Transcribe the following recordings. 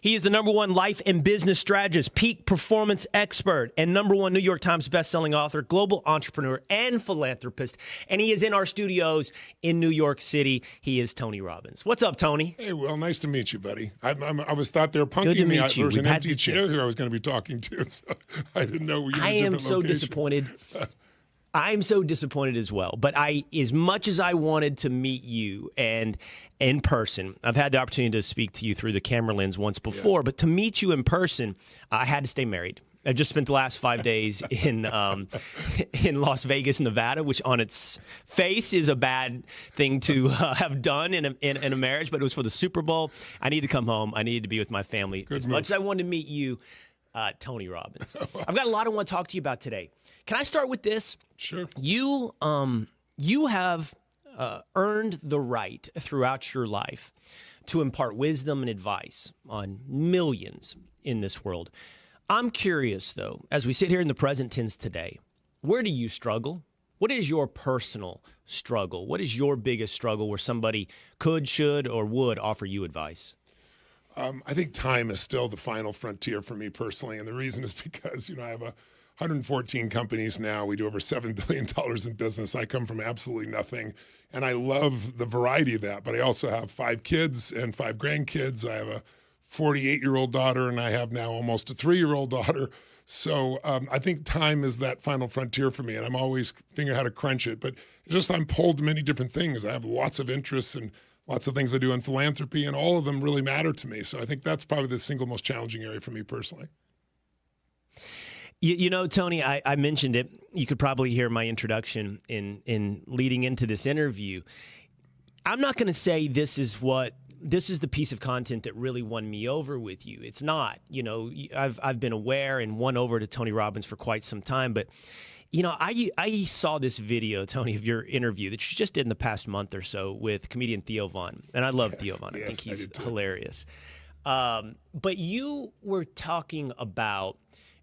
He is the #1 life and business strategist, peak performance expert, and #1 New York Times bestselling author, global entrepreneur, and philanthropist. And he is in our studios in New York City. He is Tony Robbins. What's up, Tony? Hey, Will, nice to meet you, buddy. I was thought they were punking me. There was an empty chair here I was going to be talking to, so I didn't know we were in a different location. I am so disappointed. I'm so disappointed as well. But as much as I wanted to meet you and in person, I've had the opportunity to speak to you through the camera lens once before, yes. But to meet you in person, I had to stay married. I just spent the last 5 days in Las Vegas, Nevada, which on its face is a bad thing to have done in a marriage, but it was for the Super Bowl. I needed to come home. I needed to be with my family. Good as move. Much as I wanted to meet you, Tony Robbins. I've got a lot I want to talk to you about today. Can I start with this? Sure. You have earned the right throughout your life to impart wisdom and advice on millions in this world. I'm curious, though, as we sit here in the present tense today, where do you struggle? What is your personal struggle? What is your biggest struggle where somebody could, should, or would offer you advice? I think time is still the final frontier for me personally, and the reason is because, I have 114 companies now. We do over $7 billion in business. I come from absolutely nothing, and I love the variety of that, but I also have 5 kids and 5 grandkids. I have a 48-year-old daughter, and I have now almost a 3-year-old daughter. So I think time is that final frontier for me, and I'm always figuring out how to crunch it. But it's just I'm pulled to many different things. I have lots of interests and lots of things I do in philanthropy, and all of them really matter to me. So I think that's probably the single most challenging area for me personally. You know, Tony, I mentioned it. You could probably hear my introduction in leading into this interview. I'm not going to say this is the piece of content that really won me over with you. It's not. I've been aware and won over to Tony Robbins for quite some time, but I saw this video, Tony, of your interview that you just did in the past month or so with comedian Theo Von, and I love Theo Von. I think he's hilarious. But you were talking about,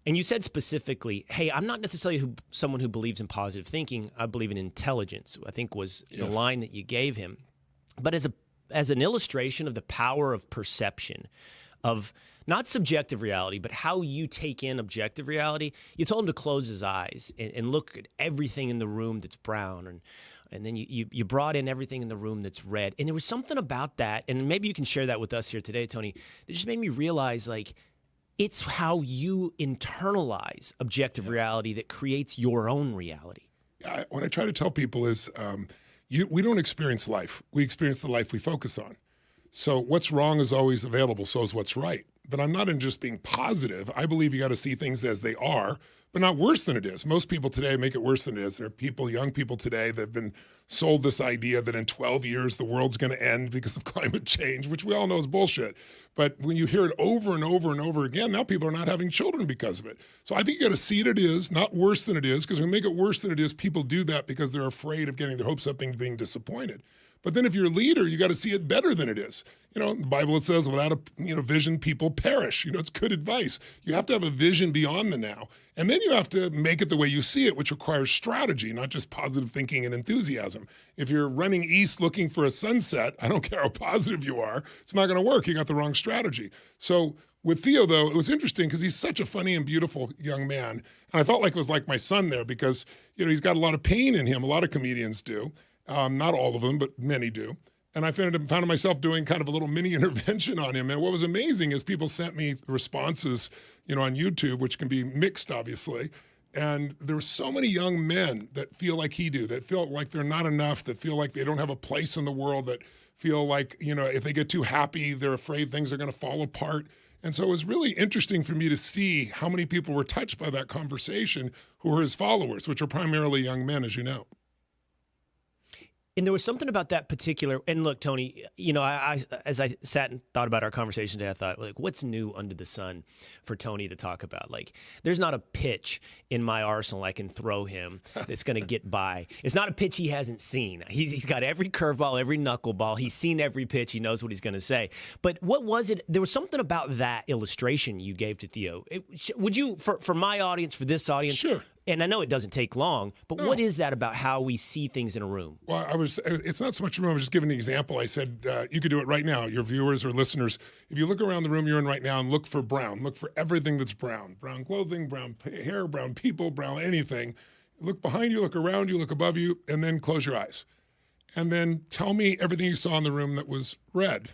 and you said specifically, hey, I'm not necessarily someone who believes in positive thinking. I believe in intelligence, I think was the line that you gave him. But as an illustration of the power of perception, of not subjective reality, but how you take in objective reality, you told him to close his eyes and look at everything in the room that's brown, and then you brought in everything in the room that's red. And there was something about that, and maybe you can share that with us here today, Tony, that just made me realize, it's how you internalize objective reality that creates your own reality. What I try to tell people is we don't experience life. We experience the life we focus on. So what's wrong is always available, so is what's right. But I'm not in just being positive. I believe you got to see things as they are, but not worse than it is. Most people today make it worse than it is. There are young people today that have been sold this idea that in 12 years the world's going to end because of climate change, which we all know is bullshit. But when you hear it over and over and over again, now people are not having children because of it. So I think you got to see it as it is, not worse than it is, because when you make it worse than it is, people do that because they're afraid of getting their hopes up and being disappointed. But then if you're a leader, you got to see it better than it is. In the Bible it says, without a vision, people perish. It's good advice. You have to have a vision beyond the now. And then you have to make it the way you see it, which requires strategy, not just positive thinking and enthusiasm. If you're running east looking for a sunset, I don't care how positive you are, it's not going to work. You got the wrong strategy. So with Theo, though, it was interesting because he's such a funny and beautiful young man. And I felt like it was like my son there because, he's got a lot of pain in him. A lot of comedians do. Not all of them, but many do. And I found myself doing kind of a little mini intervention on him. And what was amazing is people sent me responses, on YouTube, which can be mixed, obviously. And there were so many young men that feel like he do, that feel like they're not enough, that feel like they don't have a place in the world, that feel like, if they get too happy, they're afraid things are going to fall apart. And so it was really interesting for me to see how many people were touched by that conversation who were his followers, which are primarily young men, as you know. And there was something about that particular, and look, Tony, I as I sat and thought about our conversation today, I thought, what's new under the sun for Tony to talk about? There's not a pitch in my arsenal I can throw him that's going to get by. It's not a pitch he hasn't seen. He's got every curveball, every knuckleball. He's seen every pitch. He knows what he's going to say. But what was it? There was something about that illustration you gave to Theo. Would you, for my audience, for this audience, sure, And I know it doesn't take long, but No. what is that about how we see things in a room? Well, it's not so much a room. I was just giving an example. I said, you could do it right now, your viewers or listeners. If you look around the room you're in right now and look for brown, look for everything that's brown clothing, brown hair, brown people, brown anything. Look behind you, look around you, look above you, and then close your eyes. And then tell me everything you saw in the room that was red.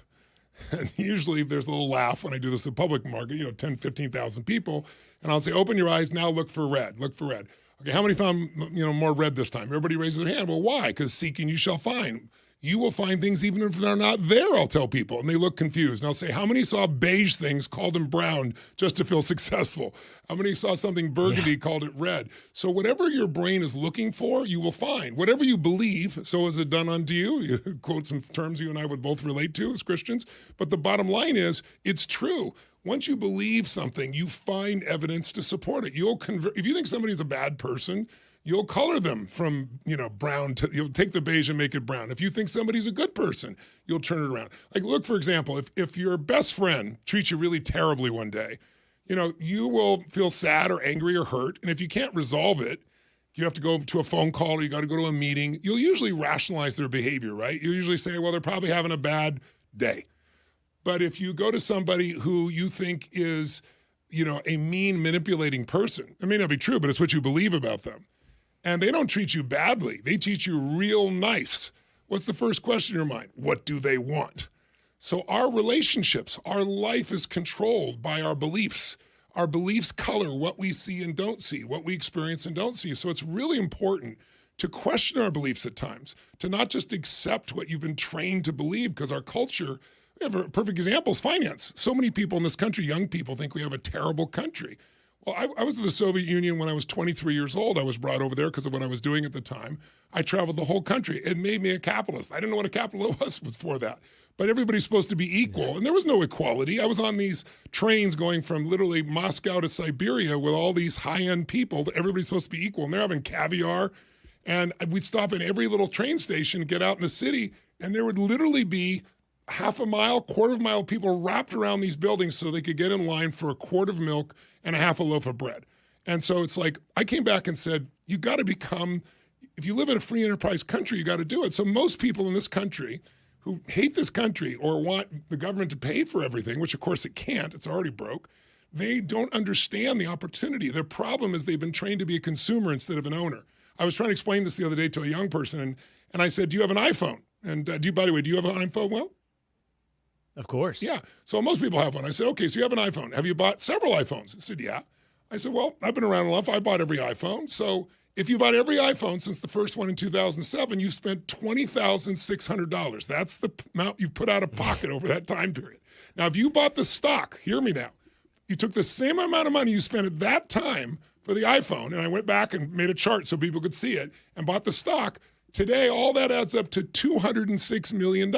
And usually there's a little laugh when I do this in public market, 10, 15,000 people. And I'll say, open your eyes, now look for red, look for red. Okay, how many found, more red this time? Everybody raises their hand. Well, why? Because seeking you shall find. You will find things even if they're not there, I'll tell people. And they look confused. And I'll say, how many saw beige things, called them brown just to feel successful? How many saw something burgundy, called it red? So whatever your brain is looking for, you will find. Whatever you believe, so is it done unto you. You quote some terms you and I would both relate to as Christians. But the bottom line is, it's true. Once you believe something, you find evidence to support it. If you think somebody's a bad person, you'll color them from, brown to, you'll take the beige and make it brown. If you think somebody's a good person, you'll turn it around. Like, look, for example, if your best friend treats you really terribly one day, you will feel sad or angry or hurt. And if you can't resolve it, you have to go to a phone call or you got to go to a meeting. You'll usually rationalize their behavior, right? You usually say, well, they're probably having a bad day. But if you go to somebody who you think is, a mean, manipulating person, it may not be true, but it's what you believe about them. And they don't treat you badly. They treat you real nice. What's the first question in your mind? What do they want? So our relationships, our life is controlled by our beliefs. Our beliefs color what we see and don't see, what we experience and don't see. So it's really important to question our beliefs at times, to not just accept what you've been trained to believe, because our culture, we have a perfect example is finance. So many people in this country, young people, think we have a terrible country. Well, I was in the Soviet Union when I was 23 years old. I was brought over there because of what I was doing at the time. I traveled the whole country. It made me a capitalist. I didn't know what a capitalist was before that. But everybody's supposed to be equal, and there was no equality. I was on these trains going from literally Moscow to Siberia with all these high-end people. Everybody's supposed to be equal, and they're having caviar. And we'd stop in every little train station, get out in the city, and there would literally be half a mile, quarter of a mile of people wrapped around these buildings so they could get in line for a quart of milk and a half a loaf of bread. And so it's like, I came back and said, you got to become, if you live in a free enterprise country, you got to do it. So most people in this country who hate this country or want the government to pay for everything, which of course it can't, it's already broke, they don't understand the opportunity. Their problem is they've been trained to be a consumer instead of an owner. I was trying to explain this the other day to a young person, and I said, do you have an iPhone? And by the way, do you have an iPhone? Well, of course. Yeah. So most people have one. I said, okay, so you have an iPhone. Have you bought several iPhones? He said, yeah. I said, well, I've been around enough. I bought every iPhone. So if you bought every iPhone since the first one in 2007, you've spent $20,600. That's the amount you've put out of pocket over that time period. Now, if you bought the stock, hear me now, you took the same amount of money you spent at that time for the iPhone, and I went back and made a chart so people could see it, and bought the stock, today all that adds up to $206 million.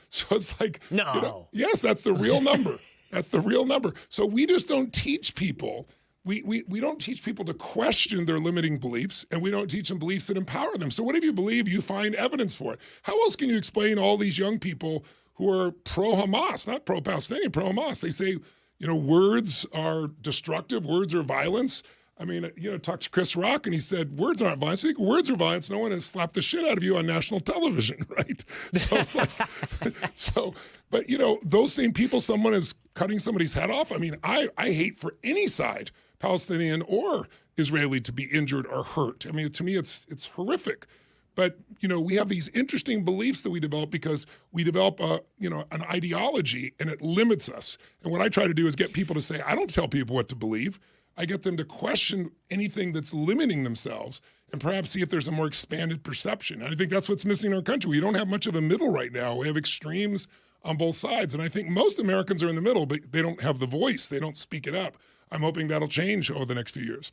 So it's like, no. Yes, that's the real number. That's the real number. So we just don't teach people. We don't teach people to question their limiting beliefs, and we don't teach them beliefs that empower them. So whatever you believe, you find evidence for it. How else can you explain all these young people who are pro-Hamas, not pro-Palestinian, pro-Hamas? They say, words are destructive, words are violence. I mean, talked to Chris Rock, and he said, words aren't violence. I think words are violence. No one has slapped the shit out of you on national television, right? So it's like, but those same people, someone is cutting somebody's head off. I mean, I hate for any side, Palestinian or Israeli, to be injured or hurt. I mean, to me, it's horrific. But, we have these interesting beliefs that we develop because we develop an ideology, and it limits us. And what I try to do is get people to say, I don't tell people what to believe. I get them to question anything that's limiting themselves and perhaps see if there's a more expanded perception. And I think that's what's missing in our country. We don't have much of a middle right now. We have extremes on both sides. And I think most Americans are in the middle, but they don't have the voice. They don't speak it up. I'm hoping that'll change over the next few years.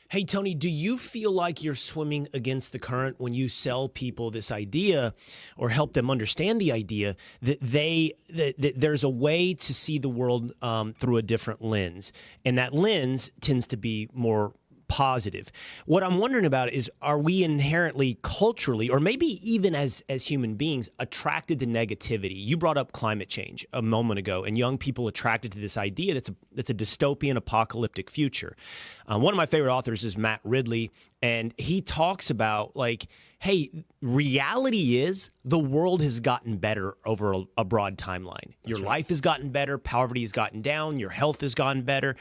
Hey, Tony, do you feel like you're swimming against the current when you sell people this idea or help them understand the idea that that there's a way to see the world through a different lens, and that lens tends to be more positive. What I'm wondering about is, are we inherently culturally, or maybe even as human beings, attracted to negativity? You brought up climate change a moment ago, and young people attracted to this idea that's a dystopian, apocalyptic future. One of my favorite authors is Matt Ridley, and he talks about, like, hey, reality is the world has gotten better over a broad timeline. Your life has gotten better, poverty has gotten down, your health has gotten better.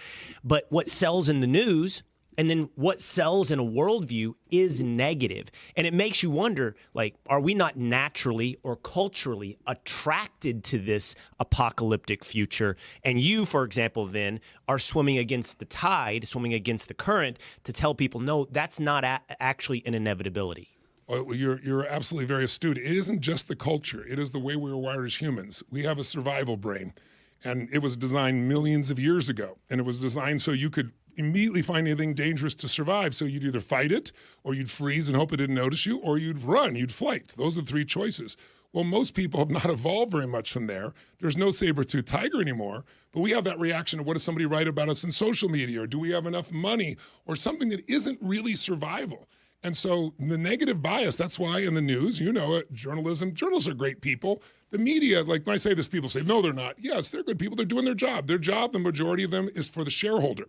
But what sells in the news and then what sells in a worldview is negative. And it makes you wonder, like, are we not naturally or culturally attracted to this apocalyptic future? And you, for example, then are swimming against the tide, swimming against the current to tell people, no, that's not actually an inevitability. Well, you're absolutely very astute. It isn't just the culture. It is the way we were wired as humans. We have a survival brain, and it was designed millions of years ago. And it was designed so you could immediately find anything dangerous to survive. So you'd either fight it, or you'd freeze and hope it didn't notice you, or you'd run, you'd flight. Those are the three choices. Well, most people have not evolved very much from there. There's no saber-toothed tiger anymore, but we have that reaction of, what does somebody write about us in social media, or do we have enough money, or something that isn't really survival. And so the negative bias, that's why in the news, you know it, journalists are great people. The media, like when I say this, people say, no, they're not. Yes, they're good people. They're doing their job. Their job, the majority of them, is for the shareholder.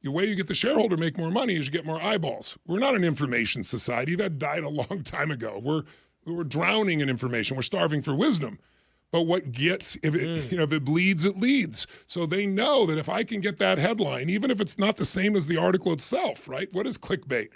The way you get the shareholder to make more money is you get more eyeballs. We're not an information society. That died a long time ago. We're drowning in information. We're starving for wisdom. But what gets, if it bleeds, it leads. So they know that if I can get that headline, even if it's not the same as the article itself, right? What is clickbait?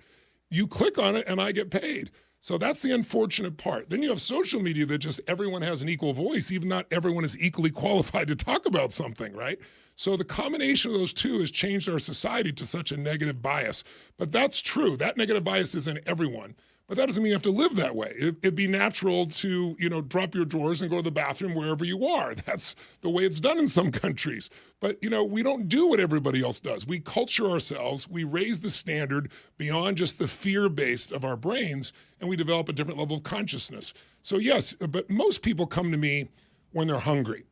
You click on it and I get paid. So that's the unfortunate part. Then you have social media that just everyone has an equal voice, even not everyone is equally qualified to talk about something, right? So the combination of those two has changed our society to such a negative bias. But that's true. That negative bias is in everyone. But that doesn't mean you have to live that way. It'd be natural to, drop your drawers and go to the bathroom wherever you are. That's the way it's done in some countries. But, we don't do what everybody else does. We culture ourselves. We raise the standard beyond just the fear-based of our brains, and we develop a different level of consciousness. So yes, but most people come to me when they're hungry.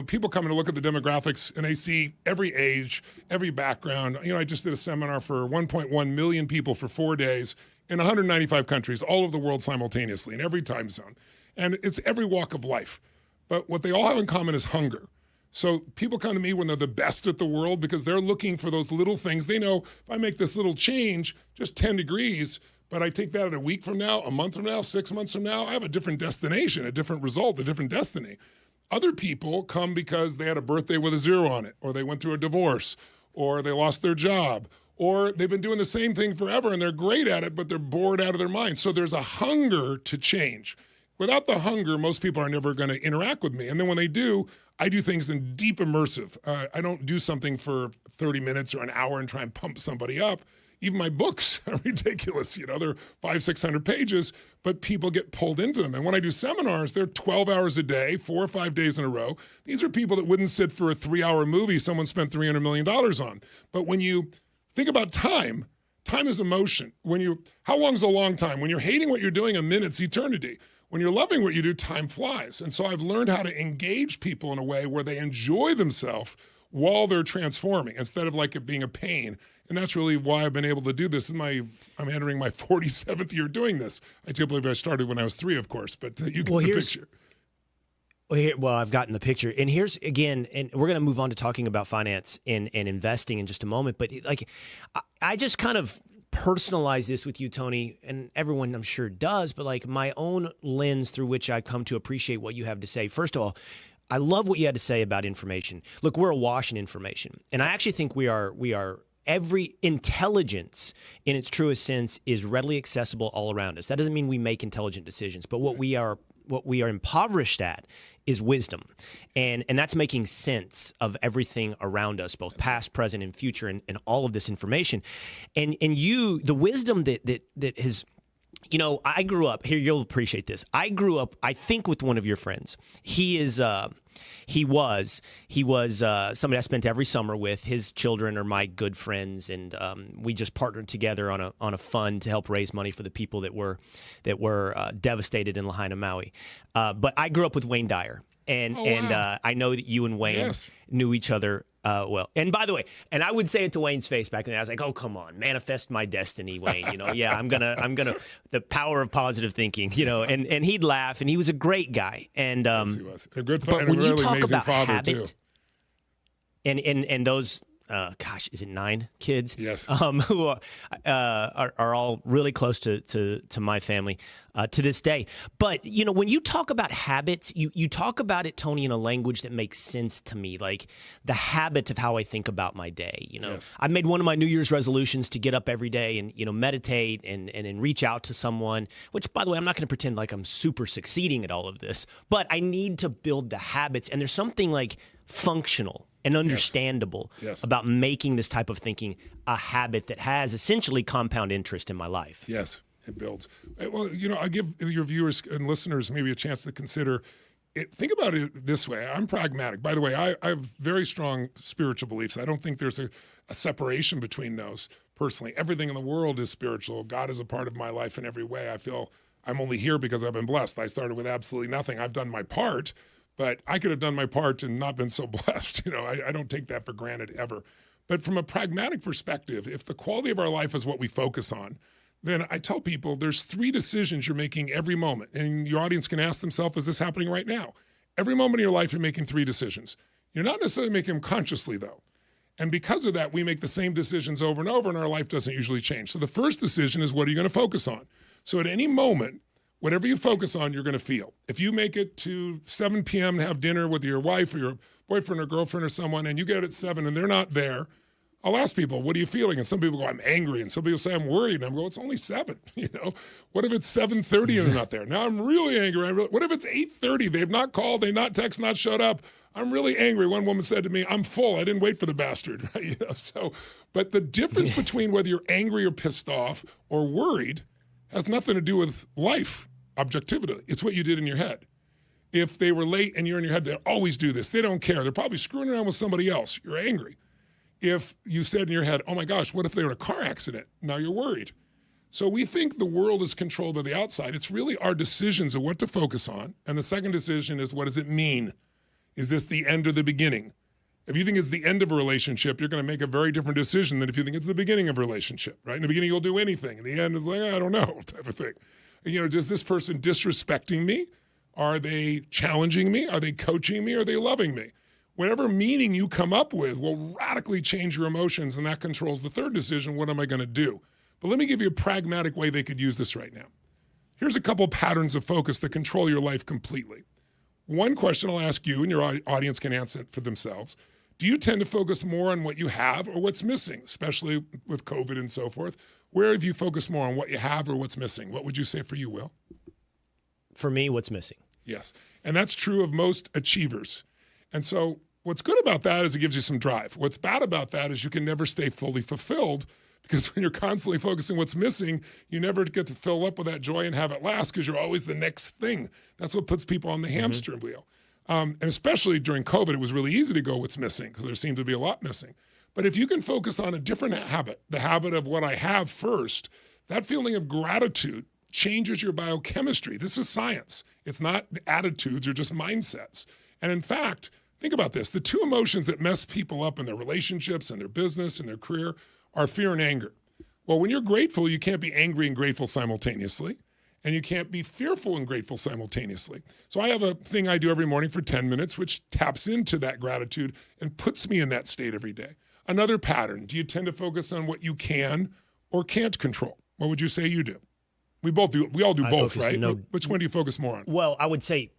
People come in to look at the demographics, and they see every age, every background. I just did a seminar for 1.1 million people for 4 days in 195 countries, all over the world simultaneously, in every time zone. And it's every walk of life. But what they all have in common is hunger. So people come to me when they're the best at the world because they're looking for those little things. They know, if I make this little change, just 10 degrees, but I take that at a week from now, a month from now, 6 months from now, I have a different destination, a different result, a different destiny. Other people come because they had a birthday with a 0 on it, or they went through a divorce, or they lost their job, or they've been doing the same thing forever and they're great at it, but they're bored out of their mind. So there's a hunger to change. Without the hunger, most people are never going to interact with me. And then when they do, I do things in deep immersive. I don't do something for 30 minutes or an hour and try and pump somebody up. Even my books are ridiculous. They're 500-600 pages, but people get pulled into them. And when I do seminars, they're 12 hours a day, 4 or 5 days in a row. These are people that wouldn't sit for a 3-hour movie someone spent $300 million on. But when you think about time is emotion. How long is a long time? When you're hating what you're doing, a minute's eternity. When you're loving what you do, time flies. And so I've learned how to engage people in a way where they enjoy themselves while they're transforming, instead of like it being a pain. And that's really why I've been able to do this. I'm entering my 47th year doing this. I can't believe I started when I was 3, of course, but you get the picture. Well, I've gotten the picture. And here's, again, and we're going to move on to talking about finance and investing in just a moment. But I just kind of personalize this with you, Tony, and everyone I'm sure does, but my own lens through which I come to appreciate what you have to say. First of all, I love what you had to say about information. Look, we're awash in information. And I actually think we are every intelligence in its truest sense is readily accessible all around us. That doesn't mean we make intelligent decisions, but what we are impoverished at is wisdom. And that's making sense of everything around us, both past, present, and future, and all of this information. And the wisdom that has, I grew up, here, you'll appreciate this. I grew up, I think, with one of your friends. He was somebody I spent every summer with. His children are my good friends, and we just partnered together on a fund to help raise money for the people that were devastated in Lahaina, Maui. But I grew up with Wayne Dyer, and I know that you and Wayne knew each other Well, and by the way, and I would say it to Wayne's face back then. I was like, "Oh, come on, manifest my destiny, Wayne. Yeah, I'm gonna, the power of positive thinking. And he'd laugh, and he was a great guy, and yes, he was a good, but and when a really you talk amazing about father habit, too. And those, gosh, is it 9 kids? Yes. Who are all really close to my family to this day. But, when you talk about habits, you talk about it, Tony, in a language that makes sense to me, like the habit of how I think about my day. Yes. I made one of my New Year's resolutions to get up every day and, meditate and reach out to someone, which, by the way, I'm not going to pretend like I'm super succeeding at all of this, but I need to build the habits. And there's something like functional and understandable Yes. about making this type of thinking a habit that has essentially compound interest in my life. Yes, it builds. Well, I give your viewers and listeners maybe a chance to consider it. Think about it this way. I'm pragmatic. By the way, I have very strong spiritual beliefs. I don't think there's a separation between those personally. Everything in the world is spiritual. God is a part of my life in every way. I feel I'm only here because I've been blessed. I started with absolutely nothing. I've done my part. But I could have done my part and not been so blessed. I don't take that for granted ever. But from a pragmatic perspective, if the quality of our life is what we focus on, then I tell people there's 3 decisions you're making every moment. And your audience can ask themselves, is this happening right now? Every moment of your life, you're making 3 decisions. You're not necessarily making them consciously, though. And because of that, we make the same decisions over and over, and our life doesn't usually change. So the first decision is, what are you going to focus on? So at any moment, whatever you focus on, you're going to feel. If you make it to 7 p.m. to have dinner with your wife or your boyfriend or girlfriend or someone, and you get at 7 and they're not there, I'll ask people, what are you feeling? And some people go, I'm angry. And some people say, I'm worried. And I'm going, it's only 7. What if it's 7:30 and they're not there? Now I'm really angry. What if it's 8:30? They've not called, they not text, not showed up. I'm really angry. One woman said to me, I'm full. I didn't wait for the bastard. But the difference between whether you're angry or pissed off or worried has nothing to do with life. Objectivity. It's what you did in your head. If they were late and you're in your head, they always do this. They don't care. They're probably screwing around with somebody else. You're angry. If you said in your head, oh my gosh, what if they were in a car accident? Now you're worried. So we think the world is controlled by the outside. It's really our decisions of what to focus on. And the second decision is, what does it mean? Is this the end or the beginning? If you think it's the end of a relationship, you're going to make a very different decision than if you think it's the beginning of a relationship, right? In the beginning, you'll do anything. In the end, it's like, I don't know, type of thing. Does this person disrespecting me? Are they challenging me? Are they coaching me? Are they loving me? Whatever meaning you come up with will radically change your emotions, and that controls the third decision, what am I going to do? But let me give you a pragmatic way they could use this right now. Here's a couple patterns of focus that control your life completely. One question I'll ask you, and your audience can answer it for themselves. Do you tend to focus more on what you have or what's missing, especially with COVID and so forth? Where have you focused more on what you have or what's missing? What would you say for you, Will? For me, what's missing? Yes. And that's true of most achievers. And so what's good about that is it gives you some drive. What's bad about that is you can never stay fully fulfilled, because when you're constantly focusing what's missing, you never get to fill up with that joy and have it last, because you're always the next thing. That's what puts people on the hamster wheel. And especially during COVID, it was really easy to go what's missing, because there seemed to be a lot missing. But if you can focus on a different habit, the habit of what I have first, that feeling of gratitude changes your biochemistry. This is science. It's not attitudes or just mindsets. And in fact, think about this. The 2 emotions that mess people up in their relationships and their business and their career are fear and anger. Well, when you're grateful, you can't be angry and grateful simultaneously, and you can't be fearful and grateful simultaneously. So I have a thing I do every morning for 10 minutes, which taps into that gratitude and puts me in that state every day. Another pattern, do you tend to focus on what you can or can't control? What would you say you do? We both do. We all do both, right? Which one do you focus more on? Well, I would say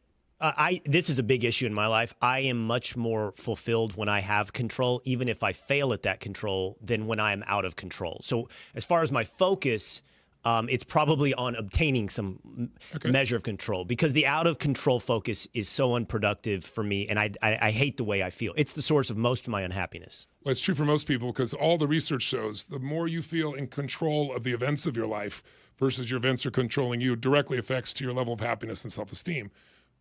this is a big issue in my life. I am much more fulfilled when I have control, even if I fail at that control, than when I am out of control. So as far as my focus, it's probably on obtaining some measure of control, because the out of control focus is so unproductive for me, and I hate the way I feel. It's the source of most of my unhappiness. Well, it's true for most people, because all the research shows the more you feel in control of the events of your life versus your events are controlling you directly affects to your level of happiness and self-esteem.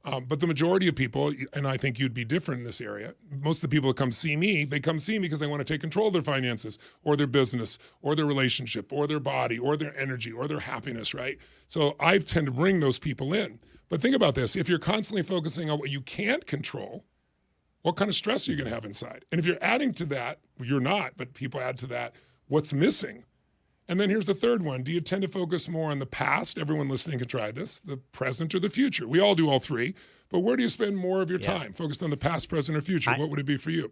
But the majority of people, and I think you'd be different in this area, most of the people that come see me, they come see me because they want to take control of their finances or their business or their relationship or their body or their energy or their happiness, right? So I tend to bring those people in. But think about this. If you're constantly focusing on what you can't control, What kind of stress are you going to have inside? And if you're adding to that, you're not, but people add to that, what's missing? And then here's the third one. Do you tend to focus more on the past? Everyone listening can try this. The present or the future? We all do all three. But where do you spend more of your time? Focused on the past, present, or future? What would it be for you?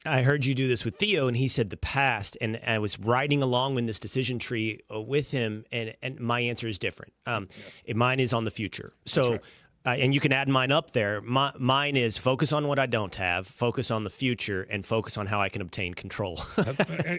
I heard you do this with Theo, and he said the past. And I was riding along in this decision tree with him, and my answer is different. Mine is on the future. So. And you can add mine up there. Mine is focus on what I don't have, focus on the future, and focus on how I can obtain control.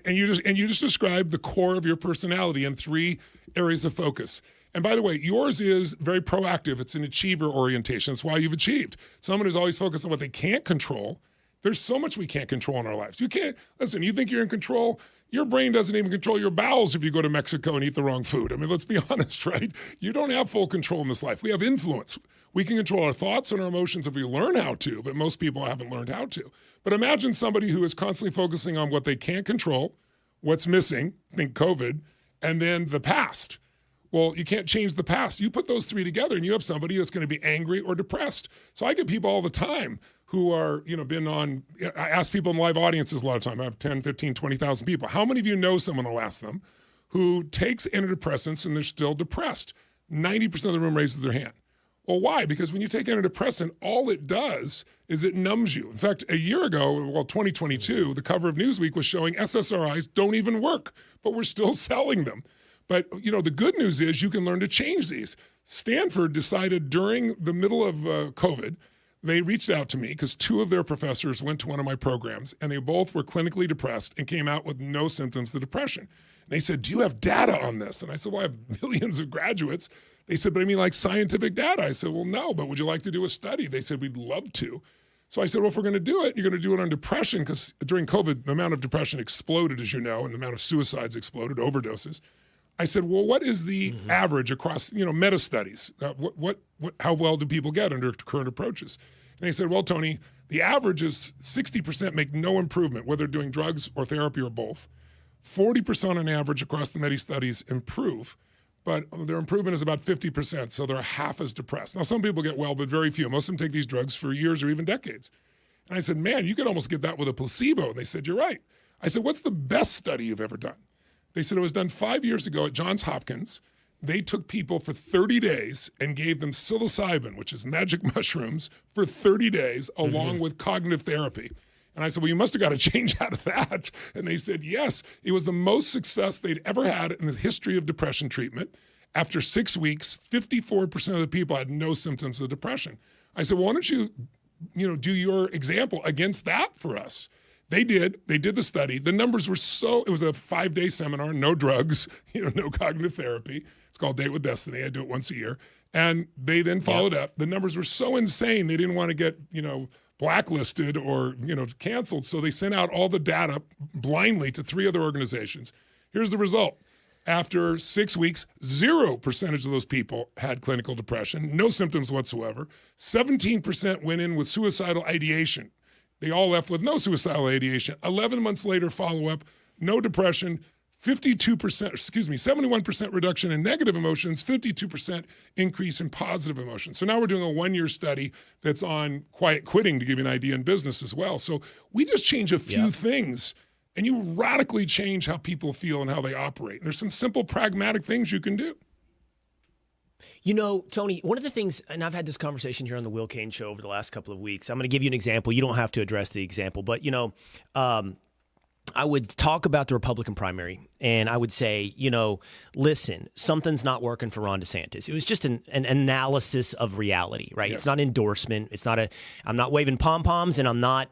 and you just described the core of your personality in three areas of focus. And by the way, yours is very proactive. It's an achiever orientation. That's why you've achieved. Someone who's always focused on what they can't control. There's so much we can't control in our lives. You can't, listen, you think you're in control? Your brain doesn't even control your bowels if you go to Mexico and eat the wrong food. I mean, let's be honest, right? You don't have full control in this life. We have influence. We can control our thoughts and our emotions if we learn how to, but most people haven't learned how to. But imagine somebody who is constantly focusing on what they can't control, what's missing, think COVID, and then the past. Well, you can't change the past. You put those three together and you have somebody that's going to be angry or depressed. So I get people all the time who are, been on, I ask people in live audiences a lot of time. I have 10, 15, 20,000 people. How many of you know someone, I'll ask them, who takes antidepressants and they're still depressed? 90% of the room raises their hand. Well, why? Because when you take antidepressant, all it does is it numbs you. In fact, a year ago, 2022, the cover of Newsweek was showing SSRIs don't even work, but we're still selling them. But, the good news is you can learn to change these. Stanford decided during the middle of COVID, they reached out to me because two of their professors went to one of my programs, and they both were clinically depressed and came out with no symptoms of depression. And they said, do you have data on this? And I said, well, I have millions of graduates. They said, but I mean like scientific data. I said, well, no, but would you like to do a study? They said, we'd love to. So I said, well, if we're going to do it, you're going to do it on depression, because during COVID, the amount of depression exploded, as you know, and the amount of suicides exploded, overdoses. I said, well, what is the average across, meta studies? How well do people get under current approaches? And they said, well, Tony, the average is 60% make no improvement, whether doing drugs or therapy or both. 40% on average across the meta studies improve, but their improvement is about 50%, so they're half as depressed. Now, some people get well, but very few. Most of them take these drugs for years or even decades. And I said, man, you could almost get that with a placebo. And they said, you're right. I said, what's the best study you've ever done? They said it was done 5 years ago at Johns Hopkins. They took people for 30 days and gave them psilocybin, which is magic mushrooms, for 30 days, along with cognitive therapy. And I said, well, you must have got a change out of that. And they said, yes, it was the most success they'd ever had in the history of depression treatment. After 6 weeks, 54% of the people had no symptoms of depression. I said, well, why don't you, do your example against that for us? They did the study. The numbers were it was a 5-day seminar, no drugs, no cognitive therapy. It's called Date with Destiny. I do it once a year. And they then followed up. The numbers were so insane, they didn't want to get, blacklisted or, canceled. So they sent out all the data blindly to 3 other organizations. Here's the result. After 6 weeks, 0% of those people had clinical depression, no symptoms whatsoever. 17% went in with suicidal ideation. They all left with no suicidal ideation. 11 months later, follow-up, no depression, 71% reduction in negative emotions, 52% increase in positive emotions. So now we're doing a 1-year study that's on quiet quitting, to give you an idea, in business as well. So we just change a few things, and you radically change how people feel and how they operate. There's some simple, pragmatic things you can do. Tony, one of the things, and I've had this conversation here on the Will Cain Show over the last couple of weeks. I'm going to give you an example. You don't have to address the example, but, I would talk about the Republican primary, and I would say, listen, something's not working for Ron DeSantis. It was just an analysis of reality, right? Yes. It's not endorsement. It's not I'm not waving pom-poms, and I'm not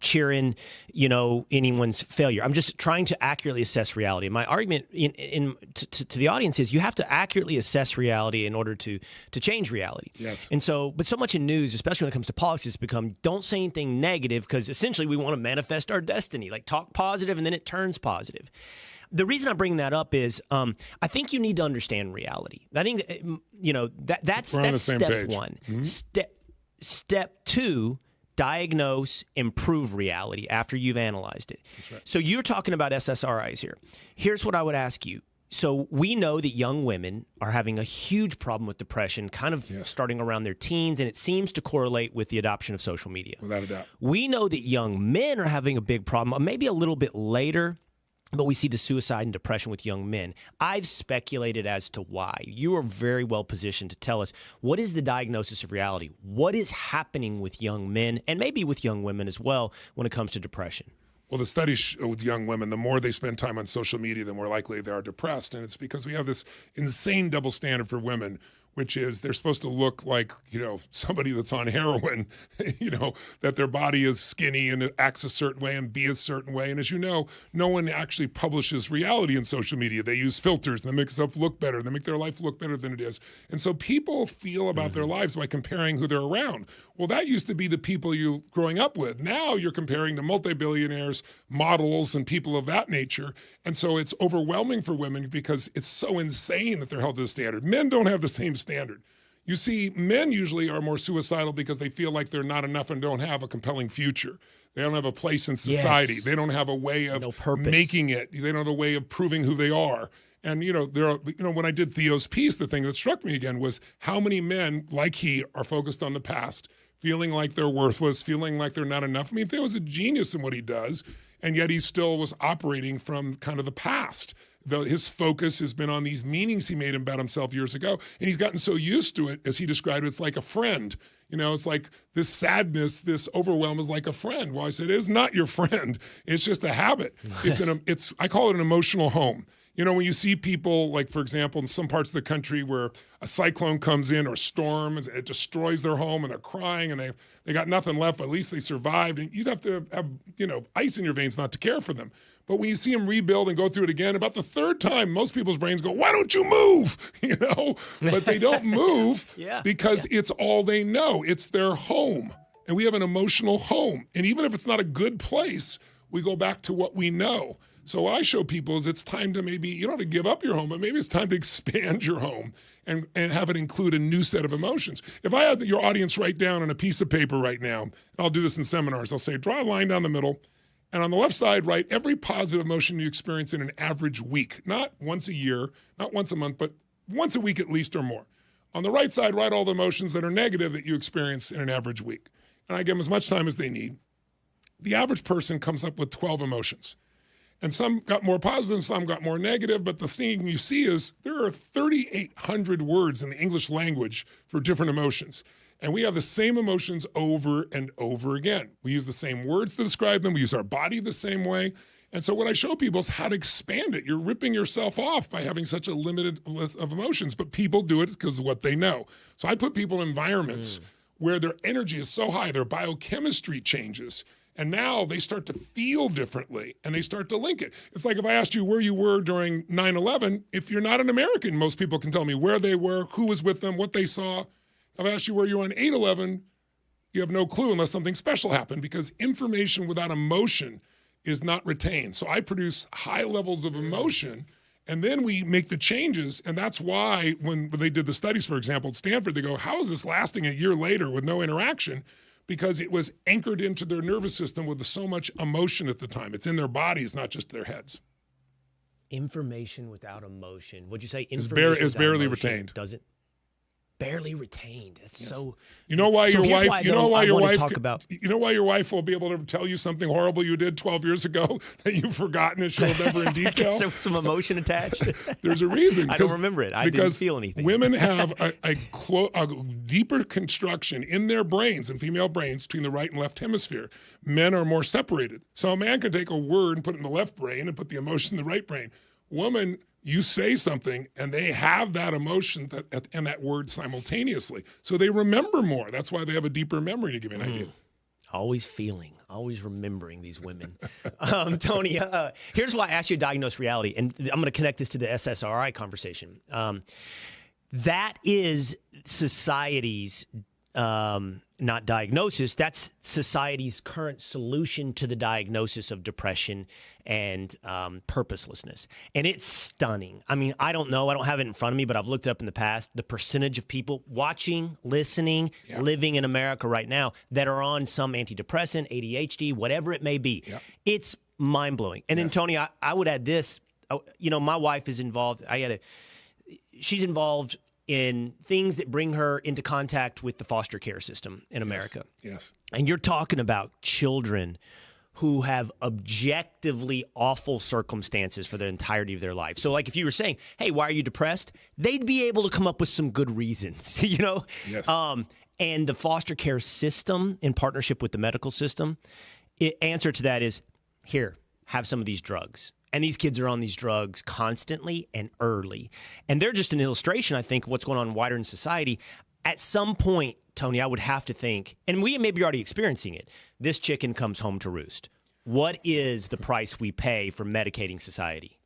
cheering, anyone's failure. I'm just trying to accurately assess reality. My argument to the audience is you have to accurately assess reality in order to change reality. Yes. And so, but so much in news, especially when it comes to politics, has become don't say anything negative, because essentially we want to manifest our destiny. Like talk positive and then it turns positive. The reason I'm bringing that up is I think you need to understand reality. I think, that's step page. one. Mm-hmm. Step two, diagnose, improve reality after you've analyzed it. That's right. So you're talking about SSRIs here. Here's what I would ask you. So we know that young women are having a huge problem with depression, kind of starting around their teens, and it seems to correlate with the adoption of social media. Without a doubt. We know that young men are having a big problem, maybe a little bit later, but we see the suicide and depression with young men. I've speculated as to why. You are very well positioned to tell us, what is the diagnosis of reality? What is happening with young men, and maybe with young women as well, when it comes to depression? Well, the studies with young women, the more they spend time on social media, the more likely they are depressed. And it's because we have this insane double standard for women, which is they're supposed to look like, somebody that's on heroin, that their body is skinny and acts a certain way and be a certain way. And as you know, no one actually publishes reality in social media. They use filters and they make themselves look better. They make their life look better than it is. And so people feel about their lives by comparing who they're around. Well, that used to be the people you growing up with. Now you're comparing to multi-billionaires, models, and people of that nature. And so it's overwhelming for women because it's so insane that they're held to the standard. Men don't have the same standard. You see, men usually are more suicidal because they feel like they're not enough and don't have a compelling future. They don't have a place in society. Yes. They don't have a way of making it. They don't have a way of proving who they are. And, when I did Theo's piece, the thing that struck me again was how many men like he are focused on the past, feeling like they're worthless, feeling like they're not enough. I mean, Theo's a genius in what he does, and yet he still was operating from kind of the past. His focus has been on these meanings he made about himself years ago, and he's gotten so used to it, as he described it, it's like a friend. It's like this sadness, this overwhelm is like a friend. Well, I said, it is not your friend. It's just a habit. I call it an emotional home. When you see people, like, for example, in some parts of the country where a cyclone comes in or a storm, it destroys their home and they're crying and they got nothing left, but at least they survived. And you'd have to have, ice in your veins not to care for them. But when you see them rebuild and go through it again, about the third time, most people's brains go, why don't you move? But they don't move because it's all they know. It's their home. And we have an emotional home. And even if it's not a good place, we go back to what we know. So what I show people is it's time to maybe, you don't have to give up your home, but maybe it's time to expand your home and have it include a new set of emotions. If I had your audience write down on a piece of paper right now, and I'll do this in seminars, I'll say, draw a line down the middle, and on the left side, write every positive emotion you experience in an average week. Not once a year, not once a month, but once a week at least or more. On the right side, write all the emotions that are negative that you experience in an average week. And I give them as much time as they need. The average person comes up with 12 emotions. And some got more positive, some got more negative, but the thing you see is there are 3,800 words in the English language for different emotions. And we have the same emotions over and over again. We use the same words to describe them. We use our body the same way. And so what I show people is how to expand it. You're ripping yourself off by having such a limited list of emotions, but people do it because of what they know. So I put people in environments where their energy is so high, their biochemistry changes. And now they start to feel differently and they start to link it. It's like if I asked you where you were during 9/11, if you're not an American, most people can tell me where they were, who was with them, what they saw. If I asked you where you were on 8/11, you have no clue unless something special happened because information without emotion is not retained. So I produce high levels of emotion and then we make the changes. And that's why when they did the studies, for example, at Stanford, they go, how is this lasting a year later with no interaction? Because it was anchored into their nervous system with so much emotion at the time. It's in their bodies, not just their heads. Information without emotion. Would you say information is barely retained? Does it? Barely retained. That's so. You know why your wife? You know why your wife? You know why your wife will be able to tell you something horrible you did 12 years ago that you've forgotten and she'll remember in detail. So some emotion attached. There's a reason. I don't remember it. I didn't feel anything. Women have a deeper construction in their brains, in female brains, between the right and left hemisphere. Men are more separated. So a man can take a word and put it in the left brain and put the emotion in the right brain. Woman, you say something and they have that emotion and that word simultaneously. So they remember more. That's why they have a deeper memory, to give you an idea. Always feeling, always remembering these women. Tony, here's why I asked you to diagnose reality. And I'm going to connect this to the SSRI conversation. That is society's not diagnosis. That's society's current solution to the diagnosis of depression and purposelessness. And it's stunning. I mean, I don't know. I don't have it in front of me, but I've looked up in the past the percentage of people watching, listening, living in America right now that are on some antidepressant, ADHD, whatever it may be. It's mind-blowing. And then, Tony, I would add this. my wife is involved. She's involved in things that bring her into contact with the foster care system in America. Yes. And you're talking about children who have objectively awful circumstances for the entirety of their life. So like if you were saying, hey, why are you depressed? They'd be able to come up with some good reasons, Yes. And the foster care system in partnership with the medical system, answer to that is, here, have some of these drugs. And these kids are on these drugs constantly and early. And they're just an illustration, I think, of what's going on wider in society. At some point, Tony, I would have to think, and we may be already experiencing it, this chicken comes home to roost. What is the price we pay for medicating society?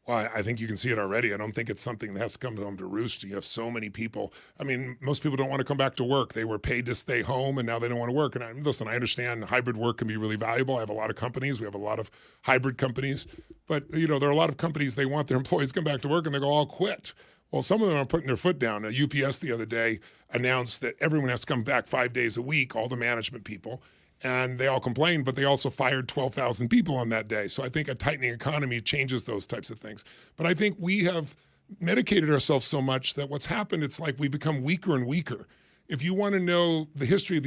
Well, I think you can see it already. I don't think it's something that has to come home to roost. You have so many people. I mean, most people don't want to come back to work. They were paid to stay home, and now they don't want to work. And listen, I understand hybrid work can be really valuable. I have a lot of companies. We have a lot of hybrid companies. But, there are a lot of companies, they want their employees to come back to work, and they go, I'll quit. Well, some of them are putting their foot down. UPS the other day announced that everyone has to come back 5 days a week, all the management people. And they all complained, but they also fired 12,000 people on that day. So I think a tightening economy changes those types of things. But I think we have medicated ourselves so much that what's happened, it's like we become weaker and weaker. If you want to know the history of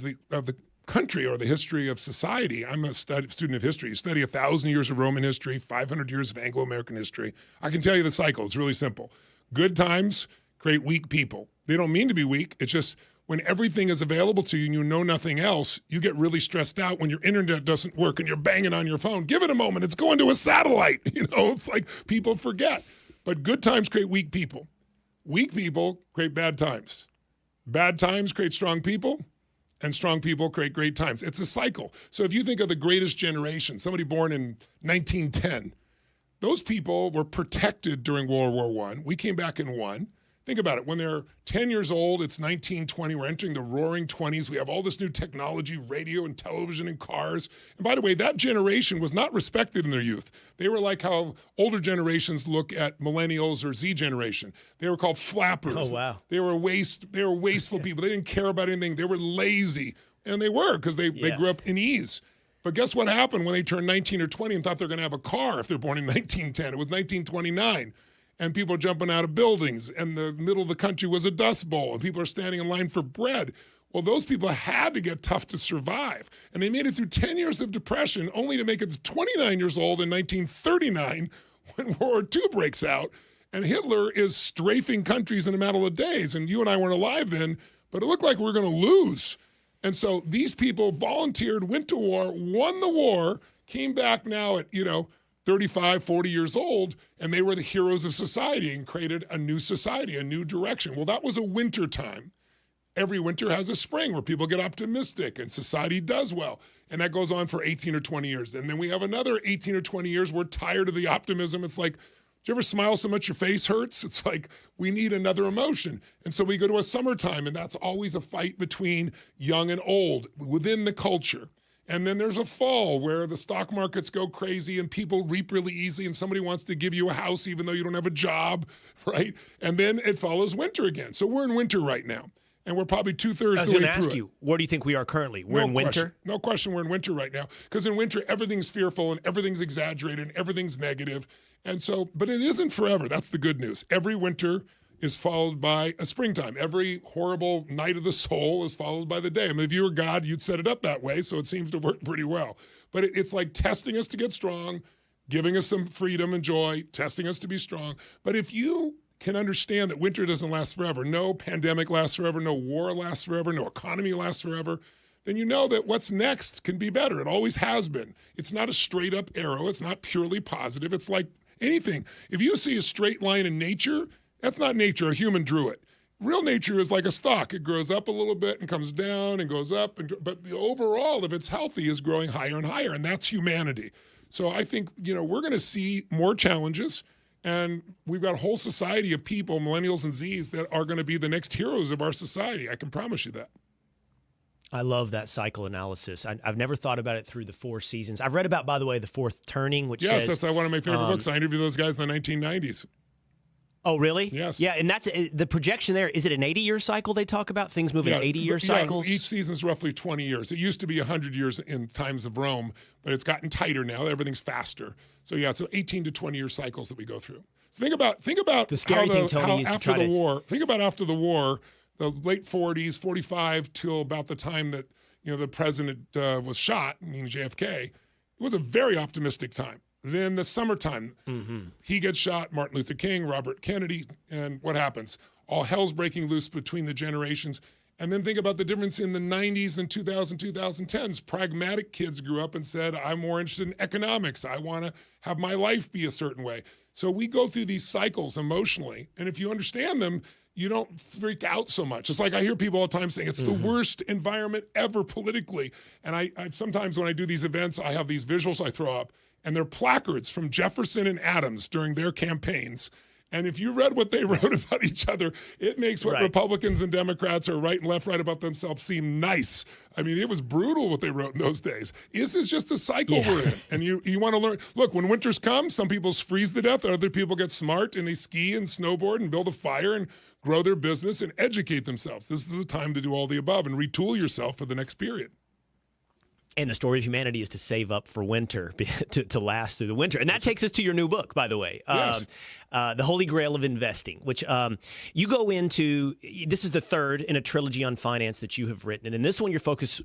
the country or the history of society, I'm a student of history. You study 1,000 years of Roman history, 500 years of Anglo-American history. I can tell you the cycle. It's really simple. Good times create weak people. They don't mean to be weak. It's just when everything is available to you and you know nothing else, you get really stressed out when your internet doesn't work and you're banging on your phone. Give it a moment. It's going to a satellite. It's like people forget. But good times create weak people. Weak people create bad times. Bad times create strong people, and strong people create great times. It's a cycle. So if you think of the greatest generation, somebody born in 1910, those people were protected during World War I. We came back and won. Think about it. When they're 10 years old, it's 1920. We're entering the roaring 20s. We have all this new technology, radio and television and cars. And by the way, that generation was not respected in their youth. They were like how older generations look at millennials or Z generation. They were called flappers. Oh, wow. They were wasteful people. They didn't care about anything. They were lazy. And they were because they grew up in ease. But guess what happened when they turned 19 or 20 and thought they're going to have a car if they're born in 1910? It was 1929. And people are jumping out of buildings, and the middle of the country was a dust bowl, and people are standing in line for bread. Well, those people had to get tough to survive. And they made it through 10 years of depression, only to make it to 29 years old in 1939 when World War II breaks out. And Hitler is strafing countries in a matter of days. And you and I weren't alive then, but it looked like we were going to lose. And so these people volunteered, went to war, won the war, came back now at, 35, 40 years old, and they were the heroes of society and created a new society, a new direction. Well, that was a winter time. Every winter has a spring where people get optimistic and society does well. And that goes on for 18 or 20 years. And then we have another 18 or 20 years. We're tired of the optimism. It's like, do you ever smile so much your face hurts? It's like we need another emotion. And so we go to a summertime, and that's always a fight between young and old within the culture. And then there's a fall where the stock markets go crazy and people reap really easy and somebody wants to give you a house even though you don't have a job, right? And then it follows winter again. So we're in winter right now. And we're probably 2/3 the way through it. I was going to ask you, where do you think we are currently? We're in winter? No question, we're in winter right now. Because in winter, everything's fearful and everything's exaggerated and everything's negative. And so, but it isn't forever. That's the good news. Every winter is followed by a springtime. Every horrible night of the soul is followed by the day. I mean, if you were God, you'd set it up that way, so it seems to work pretty well. But it's like testing us to get strong, giving us some freedom and joy, testing us to be strong. But if you can understand that winter doesn't last forever, no pandemic lasts forever, no war lasts forever, no economy lasts forever, then you know that what's next can be better. It always has been. It's not a straight up arrow. It's not purely positive. It's like anything. If you see a straight line in nature, that's not nature. A human drew it. Real nature is like a stalk. It grows up a little bit and comes down and goes up. But the overall, if it's healthy, is growing higher and higher. And that's humanity. So I think, we're going to see more challenges. And we've got a whole society of people, millennials and Zs, that are going to be the next heroes of our society. I can promise you that. I love that cycle analysis. I've never thought about it through the 4 seasons. I've read about, by the way, The Fourth Turning, which says... Yes, that's one of my favorite books. I interviewed those guys in the 1990s. Oh, really? Yes. Yeah, and that's the projection there. Is it an 80-year cycle they talk about? Things move in 80-year cycles? Each season is roughly 20 years. It used to be 100 years in times of Rome, but it's gotten tighter now. Everything's faster. So, yeah, it's 18 to 20-year cycles that we go through. So think about the scary thing, Tony, is after the war. Think about after the war, the late 40s, 45 till about the time that the president was shot, meaning JFK. It was a very optimistic time. Then the summertime, he gets shot, Martin Luther King, Robert Kennedy, and what happens? All hell's breaking loose between the generations. And then think about the difference in the 90s and 2010s. Pragmatic kids grew up and said, I'm more interested in economics. I want to have my life be a certain way. So we go through these cycles emotionally, and if you understand them, you don't freak out so much. It's like I hear people all the time saying it's the worst environment ever politically. And I sometimes when I do these events, I have these visuals I throw up, and they're placards from Jefferson and Adams during their campaigns. And if you read what they wrote about each other, it makes what Republicans and Democrats or right and left write about themselves seem nice. I mean, it was brutal what they wrote in those days. This is just the cycle we're in. And you want to learn. Look, when winters come, some people freeze to death. Other people get smart and they ski and snowboard and build a fire and grow their business and educate themselves. This is the time to do all the above and retool yourself for the next period. And the story of humanity is to save up for winter, to last through the winter. And that takes us to your new book, by the way, yes. The Holy Grail of Investing, which you go into. This is the third in a trilogy on finance that you have written. And in this one, you're focused,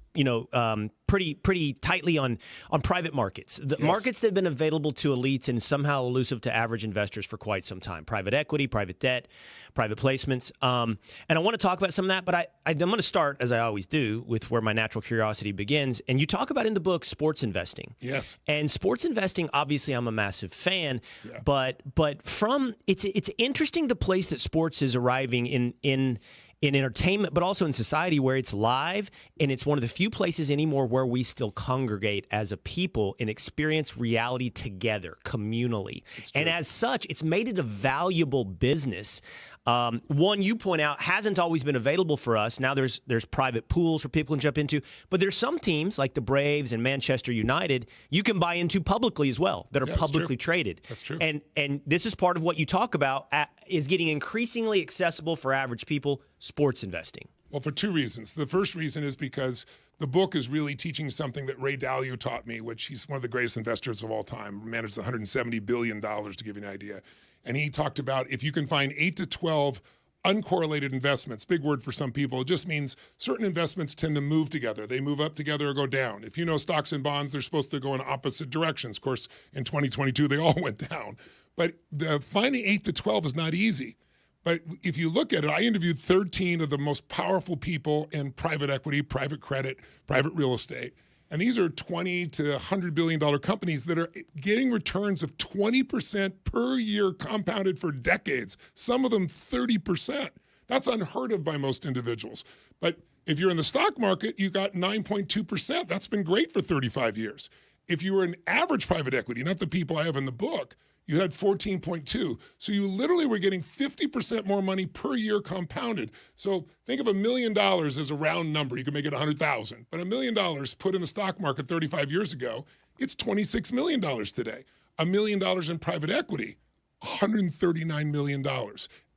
pretty tightly on private markets, the markets that have been available to elites and somehow elusive to average investors for quite some time. Private equity, private debt, private placements. And I want to talk about some of that, but I'm going to start, as I always do, with where my natural curiosity begins. And you talk about in the book sports investing. Yes. And sports investing, obviously, I'm a massive fan, but from it's interesting the place that sports is arriving in entertainment, but also in society where it's live, and it's one of the few places anymore where we still congregate as a people and experience reality together, communally. And as such, it's made it a valuable business. One you point out hasn't always been available for us. Now there's private pools where people can jump into, but there's some teams like the Braves and Manchester United you can buy into publicly as well that are publicly traded. That's true. And this is part of what you talk about is getting increasingly accessible for average people, sports investing. Well, for two reasons. The first reason is because the book is really teaching something that Ray Dalio taught me, which he's one of the greatest investors of all time, managed $170 billion, to give you an idea. And he talked about if you can find 8 to 12 uncorrelated investments, big word for some people, it just means certain investments tend to move together. They move up together or go down. If you know stocks and bonds, they're supposed to go in opposite directions. Of course, in 2022, they all went down. But finding 8 to 12 is not easy. But if you look at it, I interviewed 13 of the most powerful people in private equity, private credit, private real estate. And these are $20 to $100 billion companies that are getting returns of 20% per year compounded for decades, some of them 30%. That's unheard of by most individuals. But if you're in the stock market, you got 9.2%. That's been great for 35 years. If you were in average private equity, not the people I have in the book, you had 14.2. So you literally were getting 50% more money per year compounded. So think of $1 million as a round number. You can make it 100,000. But $1 million put in the stock market 35 years ago, it's $26 million today. $1 million in private equity, $139 million.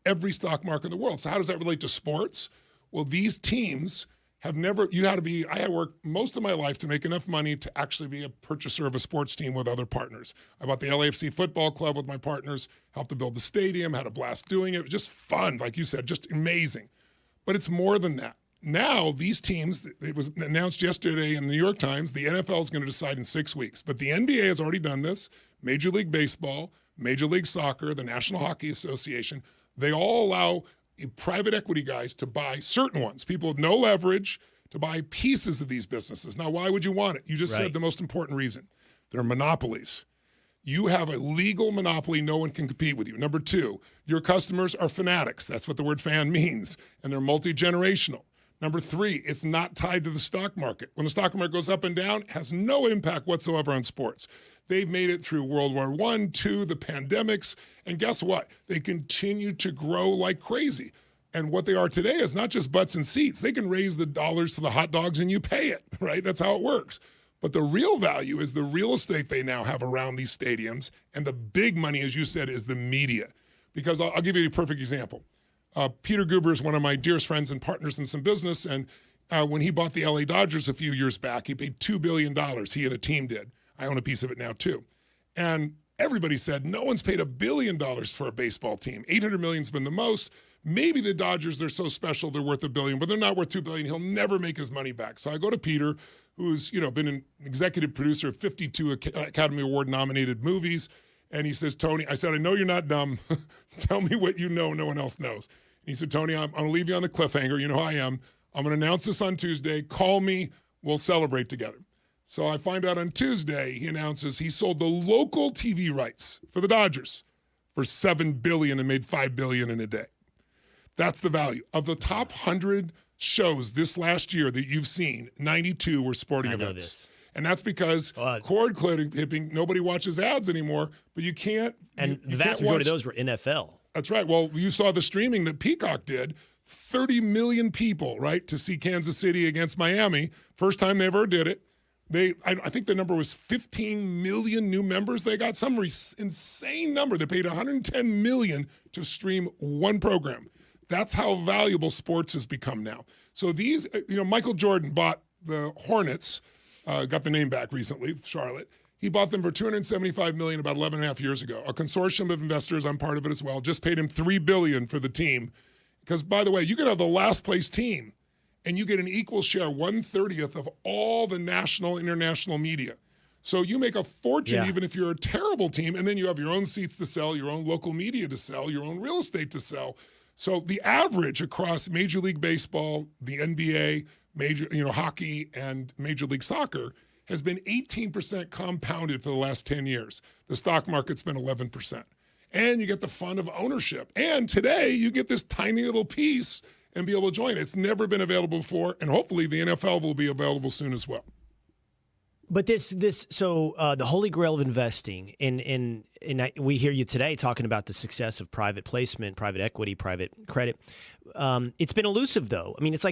Every stock market in the world. So how does that relate to sports? Well, these teams have never, I had worked most of my life to make enough money to actually be a purchaser of a sports team with other partners. I bought the LAFC football club with my partners, helped to build the stadium, had a blast doing it. It was just fun, like you said, just amazing. But it's more than that. Now, these teams, it was announced yesterday in the New York Times, the NFL is going to decide in 6 weeks. But the NBA has already done this. Major League Baseball, Major League Soccer, the National Hockey Association, they all allow private equity guys to buy certain ones, people with no leverage, to buy pieces of these businesses. Now, why would you want it? You just said the most important reason. They're monopolies. You have a legal monopoly. No one can compete with you. Number two, your customers are fanatics. That's what the word fan means. And they're multi-generational. Number three, it's not tied to the stock market. When the stock market goes up and down, it has no impact whatsoever on sports. They've made it through World War I, II, the pandemics, and guess what? They continue to grow like crazy. And what they are today is not just butts and seats. They can raise the dollars to the hot dogs and you pay it, right? That's how it works. But the real value is the real estate they now have around these stadiums, and the big money, as you said, is the media. Because I'll give you a perfect example. Peter Guber is one of my dearest friends and partners in some business, and when he bought the LA Dodgers a few years back, he paid $2 billion. He and a team did. I own a piece of it now too. And everybody said, no one's paid $1 billion for a baseball team. $800 million's been the most. Maybe the Dodgers, they're so special, they're worth $1 billion, but they're not worth $2 billion. He'll never make his money back. So I go to Peter, who's been an executive producer of 52 Academy Award nominated movies. And he says, Tony, I said, I know you're not dumb. Tell me what you know no one else knows. And he said, Tony, I'm going to leave you on the cliffhanger. You know how I am. I'm going to announce this on Tuesday. Call me. We'll celebrate together. So I find out on Tuesday, he announces he sold the local TV rights for the Dodgers for $7 billion and made $5 billion in a day. That's the value. Of the top 100 shows this last year that you've seen, 92 were sporting events. And that's because cord clipping, nobody watches ads anymore, but you can't. And the vast majority of those were NFL. That's right. Well, you saw the streaming that Peacock did. 30 million people, right, to see Kansas City against Miami. First time they ever did it. I think the number was 15 million new members they got. Some insane number. They paid $110 million to stream one program. That's how valuable sports has become now. So these, Michael Jordan bought the Hornets, got the name back recently, Charlotte. He bought them for $275 million about 11 and a half years ago. A consortium of investors, I'm part of it as well, just paid him $3 billion for the team. Because, by the way, you can have the last place team, and you get an equal share, 1/30 of all the national, international media. So you make a fortune even if you're a terrible team, and then you have your own seats to sell, your own local media to sell, your own real estate to sell. So the average across Major League Baseball, the NBA, hockey, and Major League Soccer has been 18% compounded for the last 10 years. The stock market's been 11%. And you get the fun of ownership. And today you get this tiny little piece and be able to join. It's never been available before, and hopefully the NFL will be available soon as well. But the holy grail of investing, and we hear you today talking about the success of private placement, private equity, private credit. It's been elusive, though. I mean, it's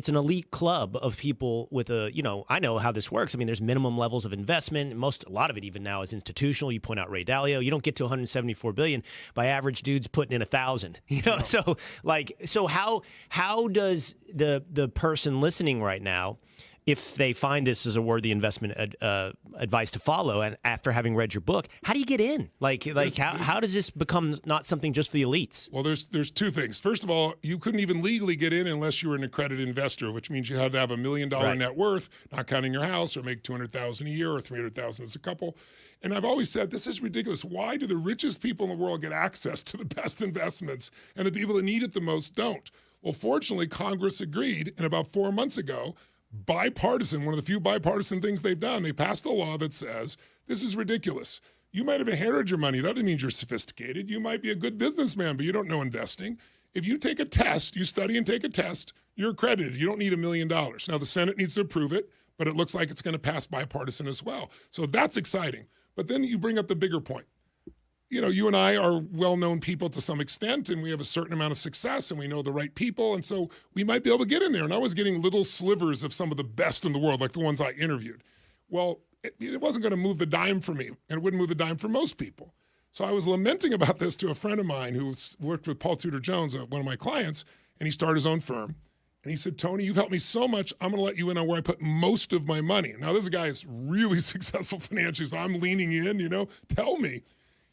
an elite club of people with I know how this works. I mean, there's minimum levels of investment. A lot of it even now is institutional. You point out Ray Dalio. You don't get to 174 billion by average dudes putting in 1,000. No. So how does the person listening right now, if they find this as a worthy investment advice to follow, and after having read your book, how do you get in? How does this become not something just for the elites? Well, there's two things. First of all, you couldn't even legally get in unless you were an accredited investor, which means you had to have $1 million net worth, not counting your house, or make $200,000 a year or $300,000 as a couple. And I've always said, this is ridiculous. Why do the richest people in the world get access to the best investments, and the people that need it the most don't? Well, fortunately, Congress agreed, and about 4 months ago, bipartisan, one of the few bipartisan things they've done, they passed a law that says, this is ridiculous. You might have inherited your money. That doesn't mean you're sophisticated. You might be a good businessman, but you don't know investing. If you take a test, you study and take a test, you're accredited. You don't need $1 million. Now, the Senate needs to approve it, but it looks like it's going to pass bipartisan as well. So that's exciting. But then you bring up the bigger point. You and I are well-known people to some extent, and we have a certain amount of success, and we know the right people, and so we might be able to get in there. And I was getting little slivers of some of the best in the world, like the ones I interviewed. Well, it wasn't going to move the dime for me, and it wouldn't move the dime for most people. So I was lamenting about this to a friend of mine who worked with Paul Tudor Jones, one of my clients, and he started his own firm. And he said, Tony, you've helped me so much, I'm going to let you in on where I put most of my money. Now, this guy is really successful financially, so I'm leaning in, tell me.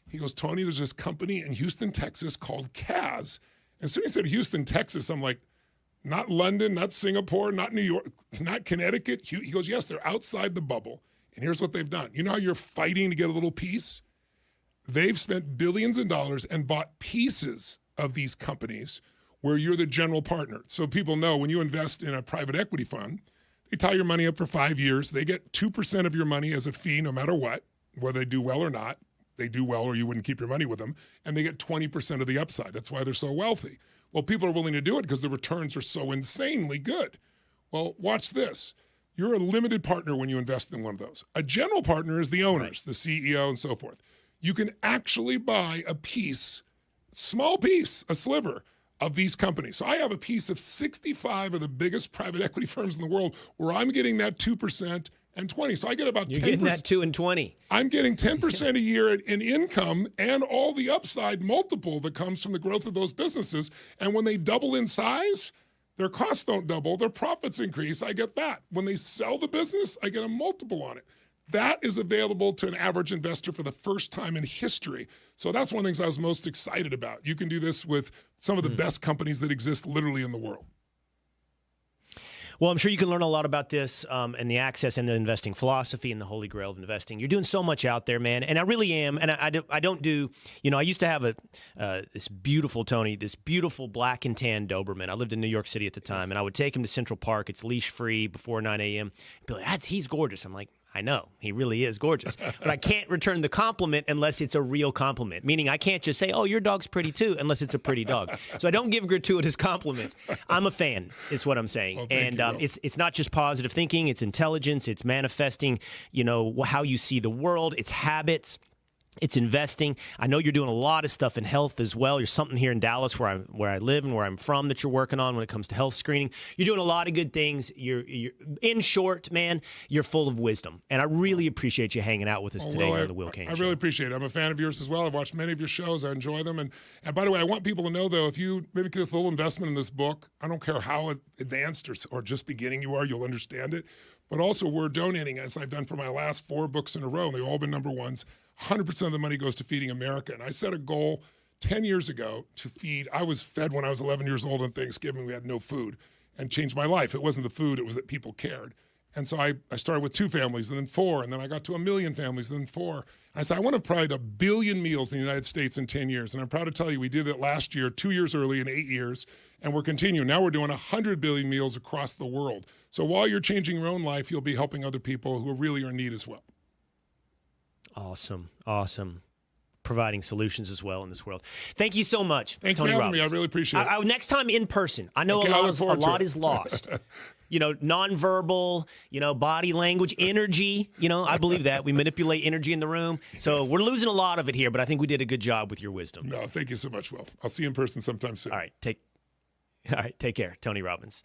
He goes, Tony, there's this company in Houston, Texas called CAS. And as soon as he said Houston, Texas, I'm like, not London, not Singapore, not New York, not Connecticut. He goes, yes, they're outside the bubble. And here's what they've done. You know how you're fighting to get a little piece? They've spent billions of dollars and bought pieces of these companies where you're the general partner. So people know when you invest in a private equity fund, they tie your money up for 5 years. They get 2% of your money as a fee no matter what, whether they do well or not. They do well or you wouldn't keep your money with them, and they get 20% of the upside. That's why they're so wealthy. Well, people are willing to do it because the returns are so insanely good. Well, watch this. You're a limited partner when you invest in one of those. A general partner is the owners, the CEO, and so forth. You can actually buy a piece, small piece, a sliver of these companies. So I have a piece of 65 of the biggest private equity firms in the world where I'm getting that 2%, and 20. So I get about 10%. You're getting that 2 and 20. I'm getting 10% a year in income and all the upside multiple that comes from the growth of those businesses. And when they double in size, their costs don't double, their profits increase. I get that. When they sell the business, I get a multiple on it. That is available to an average investor for the first time in history. So that's one of the things I was most excited about. You can do this with some of the best companies that exist literally in the world. Well, I'm sure you can learn a lot about this and the access and the investing philosophy and the holy grail of investing. You're doing so much out there, man, and I really am. And I don't do, I used to have this beautiful, Tony, this beautiful black and tan Doberman. I lived in New York City at the time, and I would take him to Central Park. It's leash-free before 9 a.m. Be like, he's gorgeous. I'm like, I know, he really is gorgeous. But I can't return the compliment unless it's a real compliment, meaning I can't just say, oh, your dog's pretty too, unless it's a pretty dog. So I don't give gratuitous compliments. I'm a fan, is what I'm saying. Well, and it's not just positive thinking, it's intelligence, it's manifesting, how you see the world, it's habits. It's investing. I know you're doing a lot of stuff in health as well. You're something here in Dallas where I live and where I'm from that you're working on when it comes to health screening. You're doing a lot of good things. You're in short, man, you're full of wisdom. And I really appreciate you hanging out with us today on the Will Cain Show. I really appreciate it. I'm a fan of yours as well. I've watched many of your shows. I enjoy them. And by the way, I want people to know, though, if you maybe get a little investment in this book, I don't care how advanced or just beginning you are, you'll understand it. But also we're donating, as I've done for my last 4 books in a row, and they've all been number ones. 100% of the money goes to feeding America. And I set a goal 10 years ago to feed. I was fed when I was 11 years old on Thanksgiving. We had no food, and changed my life. It wasn't the food, it was that people cared. And so I started with 2 families, and then 4, and then I got to 1 million families, and then 4. And I said, I want to provide 1 billion meals in the United States in 10 years. And I'm proud to tell you, we did it last year, 2 years early in 8 years, and we're continuing. Now we're doing 100 billion meals across the world. So while you're changing your own life, you'll be helping other people who really are in need as well. Awesome. Providing solutions as well in this world. Thank you so much, Thanks Tony for having Robbins. me. I really appreciate it. Next time in person. I know Okay, a lot is lost. Nonverbal, body language, energy. I believe that. We manipulate energy in the room. So we're losing a lot of it here, but I think we did a good job with your wisdom. No, thank you so much, Will. I'll see you in person sometime soon. All right, take care. Tony Robbins.